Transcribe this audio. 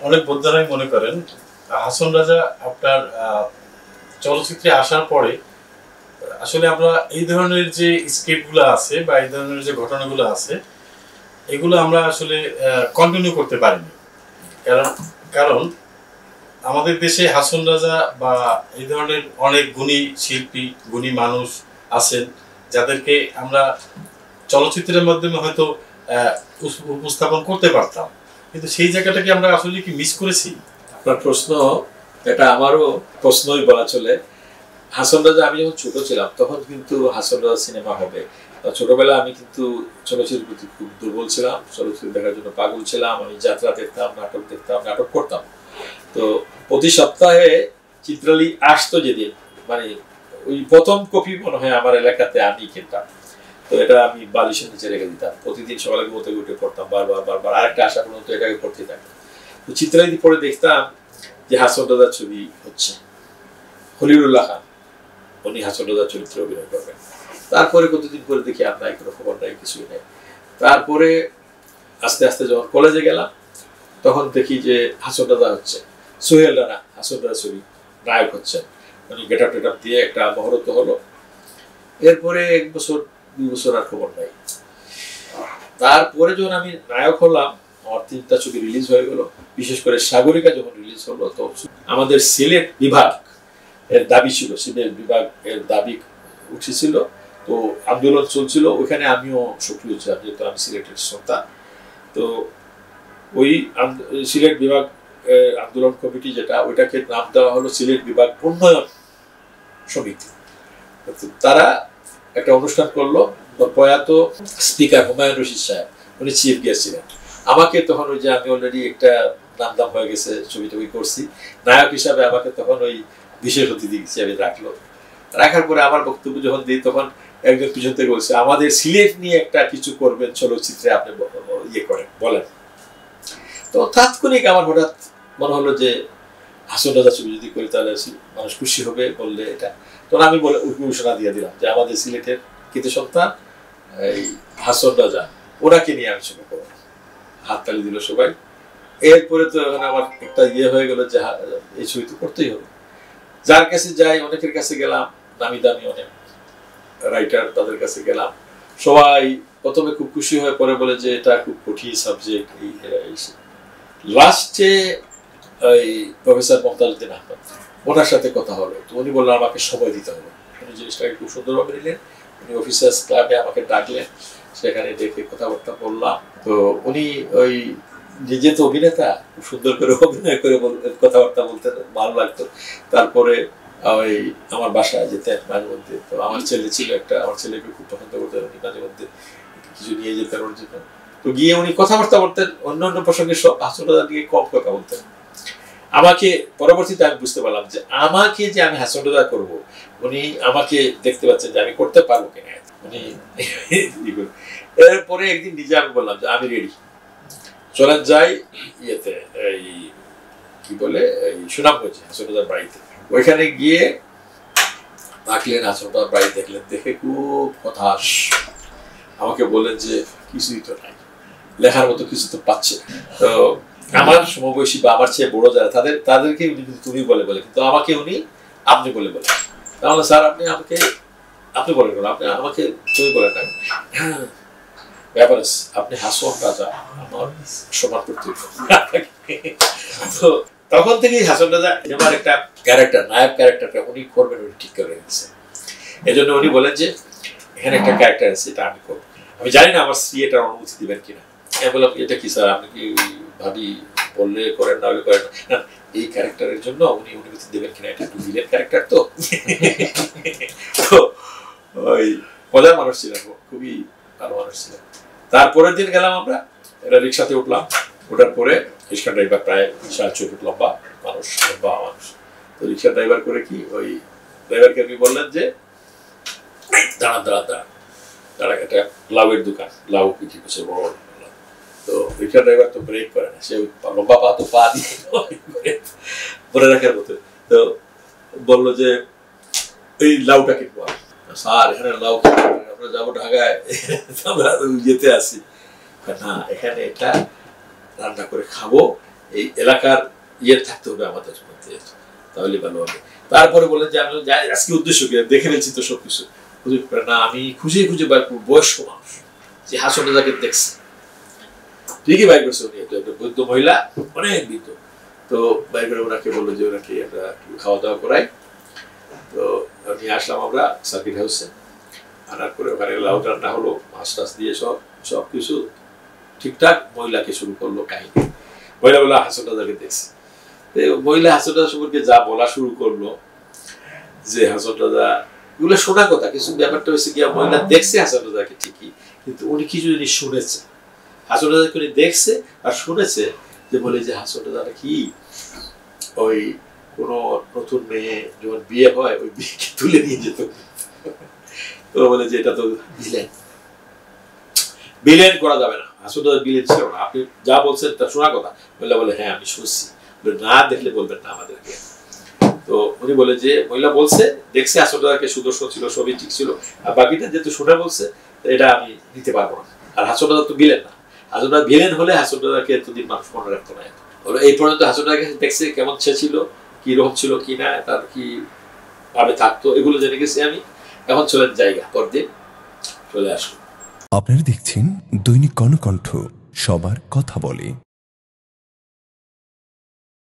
অনেক বোদ্ধারাই মনে করেন হাসন রাজা আপনার চলচ্চিত্রে আসার পরে আসলে আমরা এই ধরনের যে স্ক্রিপ্টগুলো আছে বা এই ধরনের যে ঘটনাগুলো আছে এগুলো আমরা আসলে কন্টিনিউ করতে পারিনি। কারণ আমাদের দেশে হাসন রাজা বা এই ধরনের অনেক গুণী শিল্পী, গুণী মানুষ আছেন যাদেরকে আমরা চলচ্চিত্রের মাধ্যমে হয়তো উপস্থাপন করতে পারতাম, কিন্তু সেই জায়গাটাকে আমরা আসলে কি মিস করেছি? আপনার প্রশ্ন এটা আমারও প্রশ্নই বলা চলে। হাসন রাজা আমি যখন ছোট ছিলাম তখন কিন্তু হাসন রাজা সিনেমা হবে, ছোটবেলায় আমি কিন্তু চলচ্চিত্রের প্রতি খুব দুর্বল ছিলাম, চলচ্চিত্র দেখার জন্য পাগল ছিলাম। আমি যাত্রা দেখতাম, নাটক দেখতাম, নাটক করতাম। তো প্রতি সপ্তাহে চিত্রালী আসতো যেদিন, মানে ওই প্রথম কপি মনে হয় আমার এলাকাতে আমি কিনতাম। তো এটা আমি বালিশের নিচে রেখে দিতাম, প্রতিদিন সকালে ঘুমোতে উঠে পড়তাম বারবার আরেকটা আসা পর্যন্ত এটাকে পড়তে থাকতাম। তো চিত্রালী পরে দেখতাম যে হাসন রাজার ছবি হচ্ছে, খলিলুল্লাহ খান উনি হাসন রাজার চরিত্রে অভিনয় করবেন। তারপরে কতদিন পরে দেখি আর নাই, কোনো খবর নাই, কিছুই নেই। তারপরে আস্তে আস্তে যখন কলেজে গেলাম তখন দেখি যে হাসন রাজা হচ্ছে, সোহেল রানা হাসন রাজার ছবি নায়ক হচ্ছেন, উনি গেটআপ টেটআপ দিয়ে একটা মহরত হলো। এরপরে 1 বছর 2 বছর আর খবর নাই। তারপরে যখন আমি নায়ক হলাম, আমার 3টা ছবি রিলিজ হয়ে গেল। বিশেষ করে সাগরিকা যখন রিলিজ হলো তো আমাদের সিলেট বিভাগ এর দাবি ছিল, সিলেট বিভাগ এর দাবি উঠেছিল, তো আন্দোলন চলছিল, ওইখানে আমিও সক্রিয় ছিলাম যেহেতু আমি সিলেটের সন্তান। তো ওই সিলেট বিভাগ আন্দোলন কমিটি যেটা, ওইটাকে নাম দেওয়া হলো সিলেট বিভাগ উন্নয়ন সমিতি। তারা একটা অনুষ্ঠান করলো, প্রয়াত স্পিকার হুমায়ুন রশিদ সাহেব উনি চিফ গেস্ট ছিলেন। আমাকে তখন ওই যে আমি অলরেডি একটা নামদাম হয়ে গেছে, ছবি টবি করছি, নায়ক হিসাবে আমাকে তখন ওই বিশেষ অতিথি হিসেবে রাখলো। রাখার পরে আমার বক্তব্য যখন দিই তখন একজন পিছন থেকে বলছে, আমাদের সিলেট নিয়ে একটা কিছু করবেন চলচ্চিত্রে, আপনি ইয়ে করেন বলেন। তো তাৎক্ষণিক আমার হঠাৎ মনে হলো যে হাসন রাজা ছবি যদি করি তাহলে মানুষ খুশি হবে বললে এটা। তখন আমি বলে ঘোষণা দিয়ে দিলাম যে আমাদের সিলেটের কৃতি সন্তান এই হাসন রাজা, ওনাকে নিয়ে আমি ছবি করবো। হাততালি দিল সবাই। এরপরে তো আমার একটা ইয়ে হয়ে গেল যে এই ছবি তো করতেই হবে। যার কাছে যাই, অনেকের কাছে গেলাম, দামি দামি অনেক রাইটার, তাদের কাছে গেলাম। সবাই প্রথমে খুব খুশি হয়ে পরে বলে যে এটা খুব কঠিন সাবজেক্ট। লাস্টে ওই প্রফেসর মমতাজউদ্দিন আহমদ, ওনার সাথে কথা হলো। তো উনি বললেন আমাকে সময় দিতে হবে। উনি জিনিসটাকে খুব সুন্দরভাবে নিলেন। উনি অফিসার্স ক্লাবে আমাকে ডাকলেন, সেখানে ডেকে কথাবার্তা বললাম। তো উনি ওই নিজে তো অভিনেতা, খুব সুন্দর করে অভিনয় করে কথাবার্তা বলতে ভালো লাগতো। তারপরে ওই আমার বাসায় যেতেন মাঝে মধ্যে। তো আমার ছেলে ছিল একটা, আমার ছেলেকে খুব পছন্দ করতেন, উনি মাঝে মধ্যে কিছু নিয়ে যেতেন ওর জন্য। তো গিয়ে উনি কথাবার্তা বলতেন, অন্যান্য প্রসঙ্গে সব হাসন রাজা নিয়ে কম কথা বলতেন। আমাকে পরবর্তীতে আমি বুঝতে পারলাম যে আমাকে যে আমি হাসন রাজা করবো, উনি আমাকে দেখতে পাচ্ছেন যে আমি করতে পারবো কিনা উনি। এরপরে একদিন নিজে আমি বললাম যে আমি রেডি, চলেন যাই ইয়েতে, এই কি বলে এই সুনামগঞ্জে হাসন রাজার বাড়িতে। ওইখানে গিয়ে থাকলেন, হাসন রাজার বাড়ি দেখলেন, দেখে খুব হতাশ। আমাকে বললেন যে কিছুই তো নাই, লেখার মতো কিছু তো পাচ্ছে। তো আমার সমবয়সী বা আমার চেয়ে বড় যারা তাদেরকে উনি কিন্তু তুমি বলে, কিন্তু আমাকে উনি আপনি বলে। তাহলে স্যার আপনি আমাকে আপনি বলেন, আপনি আমাকে তুমি বলেন না। হ্যাঁ ব্যাপার আছে, আপনি হাসন রাজা আমার সমান করতে। তো তখন থেকেই হাসন রাজা আমার একটা ক্যারেক্টার, নায়ক ক্যারেক্টারটা উনি করবেন, উনি ঠিক করে রেখেছে। এই জন্য উনি বলেন যে এখানে একটা ক্যারেক্টার আছে, এটা আমি করবো। আমি জানি না আমার স্ত্রী এটার অনুমতি দিবেন কিনা। আমি বললাম এটা কি স্যার, আপনি কি ভাবি বললে করেন না হলে করেন না, এই ক্যারেক্টারের জন্য উনি অনুমতি দেবেন কিনা, এটা একটু ভিলেন ক্যারেক্টার তো। ওই মজার মানুষ ছিলেন, খুবই ভালো মানুষ ছিলেন। তারপরের দিন গেলাম আমরা, এটা রিক্সাতে উঠলাম। ওঠার পরে রিক্সা ড্রাইভার প্রায় 4.5 ফুট লম্বা মানুষ, তো রিক্সা ড্রাইভার করে কি ওই ড্রাইভারকে আপনি বললেন যে দাঁড়ান দাঁড়ান দাঁড়ান দাঁড়ান, একটা লাউয়ের দোকান, লাউ বিক্রি করছে বড়। তো রিক্সা ড্রাইভার তো ব্রেক করে না, সে লম্বা পা তো পা দিয়ে মনে রাখার মতো। তো বললো যে এই লাউটা কিনবো। স্যার এখানে লাউ আমরা যাবো ঢাকায়, আমরা যেতে আসি না, এখানে এটা রান্না করে খাবো, এই এলাকার ইয়ে থাকতে হবে আমাদের মধ্যে, তাহলে ভালো হবে। তারপরে বলেন যে আমি আজকে উদ্দেশ্য কি, দেখে ফেলছি তো সবকিছু। না, আমি খুঁজে খুঁজে বাইর করবো বয়স্ক মানুষ যে হাসন রাজাকে দেখছে। ঠিকই বাইর করছে উনি, একটা বৃদ্ধ মহিলা, অনেক বৃদ্ধ। তো বাইর করে ওনাকে বললো যে ওনাকে একটা খাওয়া দাওয়া করাই। তো নিয়ে আসলাম আমরা সার্কিট হাউসে, আনার পরে ওখানে লাউ রান্না হলো, মাছ টাছ দিয়ে সব কিছু ঠিকঠাক। মহিলাকে শুরু করলো কাহিনী। মহিলা বললো হাসন রাজাকে দেখছে। মহিলা হাসন রাজা সম্পর্কে যা বলা শুরু করলো, যে হাসন রাজা, এগুলো শোনা কথা, কিছু ব্যাপারটা হয়েছে কি, মহিলা দেখছে হাসন রাজাকে ঠিকই, কিন্তু উনি কিছু জিনিস শুনেছে। হাসন রাজাকে উনি দেখছে আর শুনেছে, যে বলে যে হাসন রাজা কি ওই কোন নতুন মেয়ে যখন বিয়ে হয় ওই বিয়েকে তুলে নিয়ে যেত। তো বলে যে এটা তো ভিলেন, ভিলেন করা যাবে না, হাসন রাজা ভিলেন ছিল না, আপনি যা বলছেন তা শোনা কথা। মহিলা বলে হ্যাঁ আমি শুনছি, না দেখলে বলবেন না আমাদেরকে। তো উনি বলে যে মহিলা বলছে দেখছে হাসন রাজাকে সুদর্শন ছিল, সবই ঠিক ছিল, আর বাকিটা যেহেতু শুনে বলছে এটা আমি নিতে পারবো না। আর হাসন রাজা তো ভিলেন না, হাসন রাজা ভিলেন হলে হাসন রাজাকে এতদিন মানুষ মনে রাখতো না। এই পর্যন্ত হাসন রাজাকে দেখছে কেমন সে ছিল, কি রকম ছিল কি না, তার কি ভাবে থাকতো, এগুলো জেনে গেছি আমি। এখন চলেন জায়গা, পরদিন চলে আসবো। আপনারা দেখছেন দৈনিক কর্ণকণ্ঠ, সবার কথা বলে।